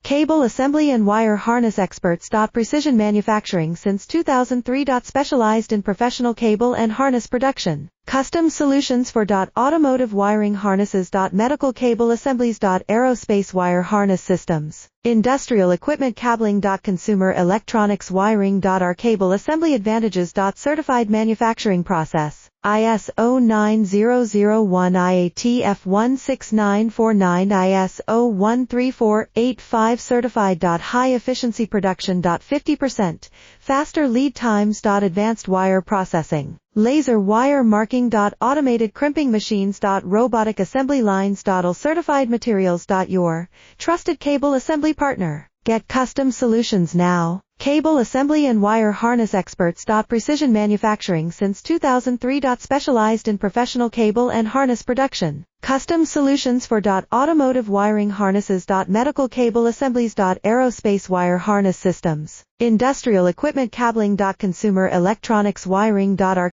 Cable assembly and wire harness experts. Precision manufacturing since 2003. Specialized in professional cable and harness production. Custom solutions for automotive wiring harnesses. Medical cable assemblies. Aerospace wire harness systems. Industrial equipment cabling. Consumer electronics wiring. Our cable assembly advantages. Certified manufacturing process. ISO 9001 IATF 16949 ISO 13485 certified. High efficiency production. 50% faster lead times. Advanced wire processing. Laser wire marking. Automated crimping machines. Robotic assembly lines. All certified materials. Your trusted cable assembly partner. Get custom solutions now. Cable assembly and wire harness experts. Precision manufacturing since 2003. Specialized in professional cable and harness production. Custom solutions for automotive wiring harnesses. Medical cable assemblies. Aerospace wire harness systems. Industrial equipment cabling. Consumer electronics wiring. Our